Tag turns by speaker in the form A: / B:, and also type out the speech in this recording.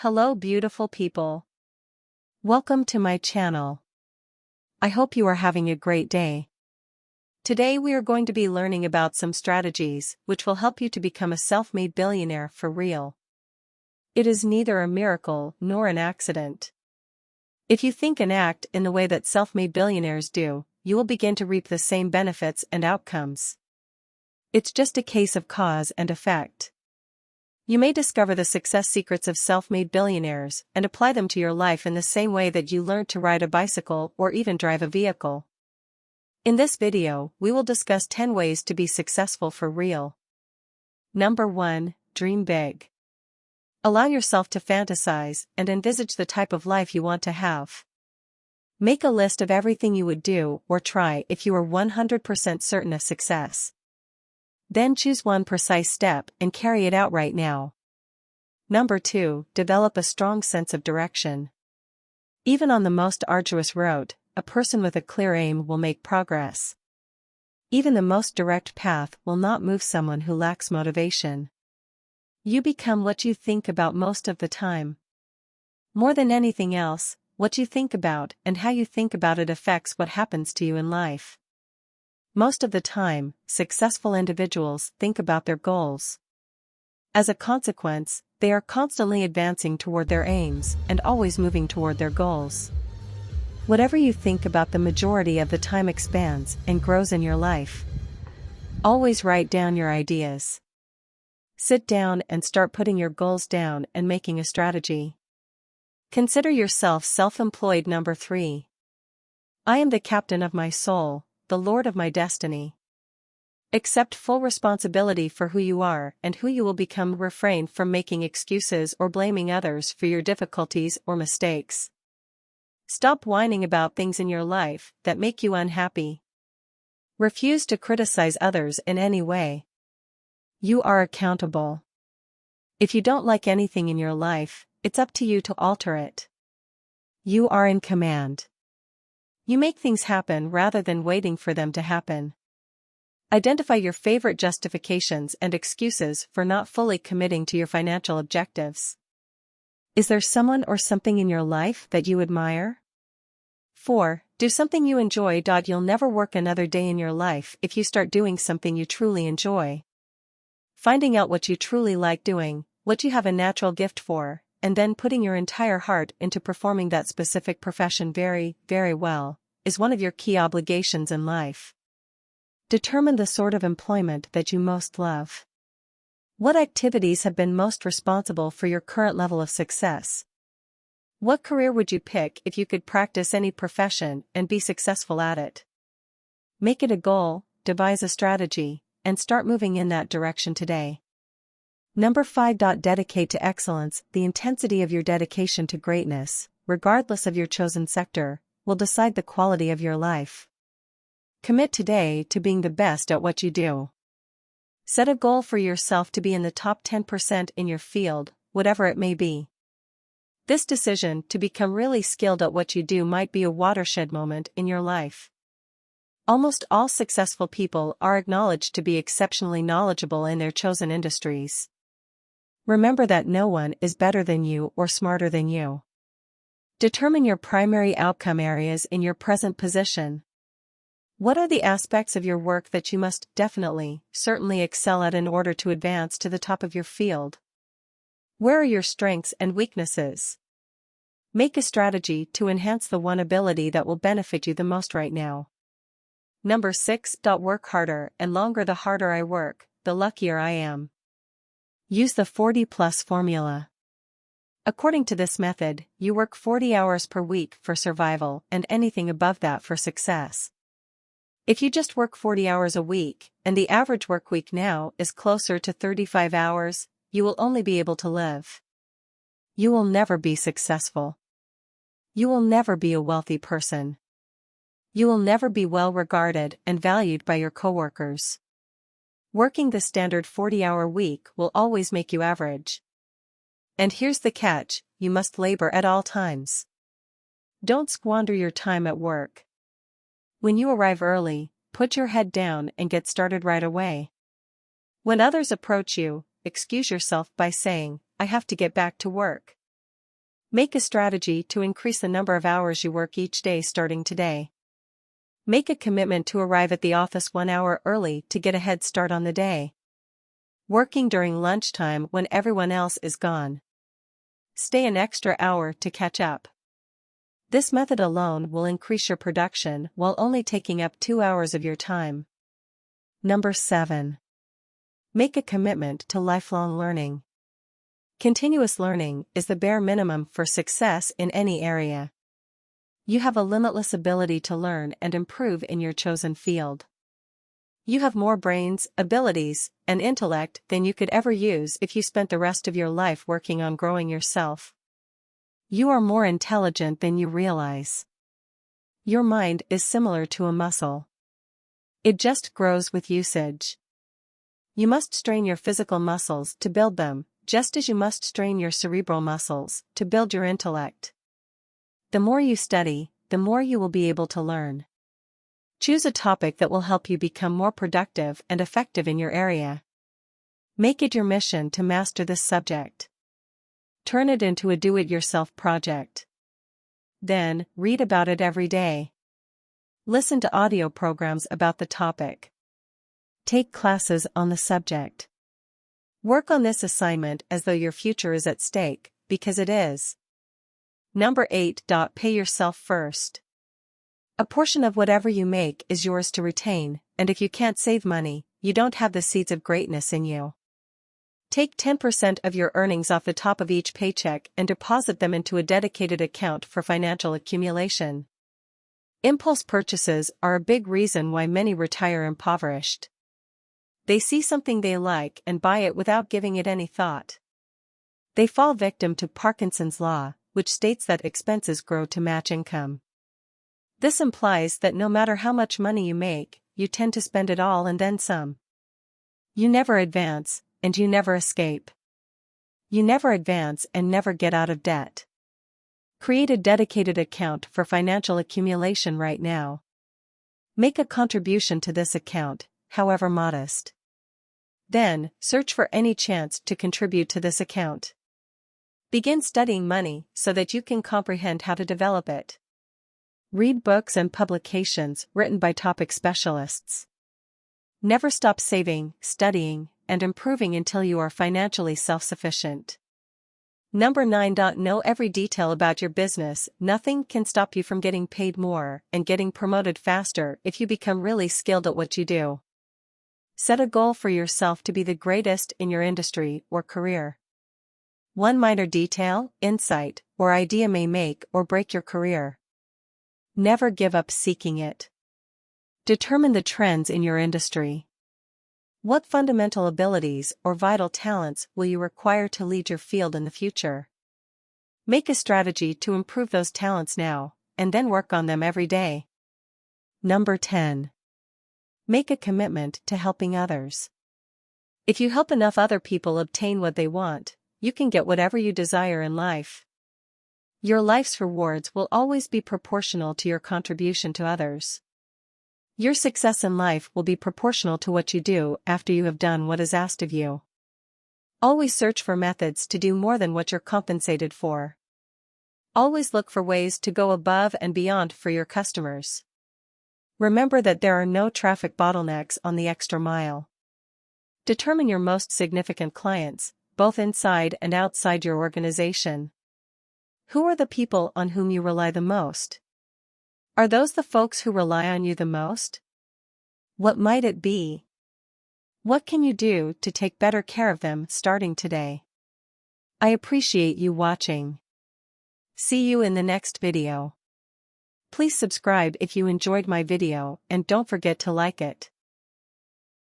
A: Hello beautiful people. Welcome to my channel. I hope you are having a great day. Today we are going to be learning about some strategies which will help you to become a self-made billionaire for real. It is neither a miracle nor an accident. If you think and act in the way that self-made billionaires do, you will begin to reap the same benefits and outcomes. It's just a case of cause and effect. You may discover the success secrets of self-made billionaires and apply them to your life in the same way that you learned to ride a bicycle or even drive a vehicle. In this video, we will discuss 10 ways to be successful for real. Number 1. Dream big. Allow yourself to fantasize and envisage the type of life you want to have. Make a list of everything you would do or try if you were 100% certain of success. Then choose one precise step and carry it out right now. Number 2. Develop a strong sense of direction. Even on the most arduous road, a person with a clear aim will make progress. Even the most direct path will not move someone who lacks motivation. You become what you think about most of the time. More than anything else, what you think about and how you think about it affects what happens to you in life. Most of the time, successful individuals think about their goals. As a consequence, they are constantly advancing toward their aims and always moving toward their goals. Whatever you think about the majority of the time expands and grows in your life. Always write down your ideas. Sit down and start putting your goals down and making a strategy. Consider yourself self-employed. Number 3. I am the captain of my soul, the Lord of my destiny. Accept full responsibility for who you are and who you will become. Refrain from making excuses or blaming others for your difficulties or mistakes. Stop whining about things in your life that make you unhappy. Refuse to criticize others in any way. You are accountable. If you don't like anything in your life, it's up to you to alter it. You are in command. You make things happen rather than waiting for them to happen. Identify your favorite justifications and excuses for not fully committing to your financial objectives. Is there someone or something in your life that you admire? 4. Do something you enjoy. You'll never work another day in your life if you start doing something you truly enjoy. Finding out what you truly like doing, what you have a natural gift for, and then putting your entire heart into performing that specific profession very, very well, is one of your key obligations in life. Determine the sort of employment that you most love. What activities have been most responsible for your current level of success? What career would you pick if you could practice any profession and be successful at it? Make it a goal, devise a strategy, and start moving in that direction today. Number 5. Dedicate to excellence. The intensity of your dedication to greatness, regardless of your chosen sector, will decide the quality of your life. Commit today to being the best at what you do. Set a goal for yourself to be in the top 10% in your field, whatever it may be. This decision to become really skilled at what you do might be a watershed moment in your life. Almost all successful people are acknowledged to be exceptionally knowledgeable in their chosen industries. Remember that no one is better than you or smarter than you. Determine your primary outcome areas in your present position. What are the aspects of your work that you must certainly excel at in order to advance to the top of your field? Where are your strengths and weaknesses? Make a strategy to enhance the one ability that will benefit you the most right now. Number 6. Work harder and longer. The harder I work, the luckier I am. Use the 40+ formula. According to this method, you work 40 hours per week for survival and anything above that for success. If you just work 40 hours a week, and the average work week now is closer to 35 hours, you will only be able to live. You will never be successful. You will never be a wealthy person. You will never be well regarded and valued by your coworkers. Working the standard 40-hour week will always make you average. And here's the catch: you must labor at all times. Don't squander your time at work. When you arrive early, put your head down and get started right away. When others approach you, excuse yourself by saying, "I have to get back to work." Make a strategy to increase the number of hours you work each day starting today. Make a commitment to arrive at the office 1 hour early to get a head start on the day. Working during lunchtime when everyone else is gone. Stay an extra hour to catch up. This method alone will increase your production while only taking up 2 hours of your time. Number 7. Make a commitment to lifelong learning. Continuous learning is the bare minimum for success in any area. You have a limitless ability to learn and improve in your chosen field. You have more brains, abilities, and intellect than you could ever use if you spent the rest of your life working on growing yourself. You are more intelligent than you realize. Your mind is similar to a muscle. It just grows with usage. You must strain your physical muscles to build them, just as you must strain your cerebral muscles to build your intellect. The more you study, the more you will be able to learn. Choose a topic that will help you become more productive and effective in your area. Make it your mission to master this subject. Turn it into a do-it-yourself project. Then, read about it every day. Listen to audio programs about the topic. Take classes on the subject. Work on this assignment as though your future is at stake, because it is. Number 8. Pay yourself first. A portion of whatever you make is yours to retain, and if you can't save money, you don't have the seeds of greatness in you. Take 10% of your earnings off the top of each paycheck and deposit them into a dedicated account for financial accumulation. Impulse purchases are a big reason why many retire impoverished. They see something they like and buy it without giving it any thought. They fall victim to Parkinson's law, which states that expenses grow to match income. This implies that no matter how much money you make, you tend to spend it all and then some. You never advance, and you never escape. You never advance and never get out of debt. Create a dedicated account for financial accumulation right now. Make a contribution to this account, however modest. Then, search for any chance to contribute to this account. Begin studying money so that you can comprehend how to develop it. Read books and publications written by topic specialists. Never stop saving, studying, and improving until you are financially self-sufficient. Number 9. Know every detail about your business. Nothing can stop you from getting paid more and getting promoted faster if you become really skilled at what you do. Set a goal for yourself to be the greatest in your industry or career. One minor detail, insight, or idea may make or break your career. Never give up seeking it. Determine the trends in your industry. What fundamental abilities or vital talents will you require to lead your field in the future? Make a strategy to improve those talents now, and then work on them every day. Number 10. Make a commitment to helping others. If you help enough other people obtain what they want, you can get whatever you desire in life. Your life's rewards will always be proportional to your contribution to others. Your success in life will be proportional to what you do after you have done what is asked of you. Always search for methods to do more than what you're compensated for. Always look for ways to go above and beyond for your customers. Remember that there are no traffic bottlenecks on the extra mile. Determine your most significant clients, both inside and outside your organization. Who are the people on whom you rely the most? Are those the folks who rely on you the most? What might it be? What can you do to take better care of them starting today? I appreciate you watching. See you in the next video. Please subscribe if you enjoyed my video and don't forget to like it.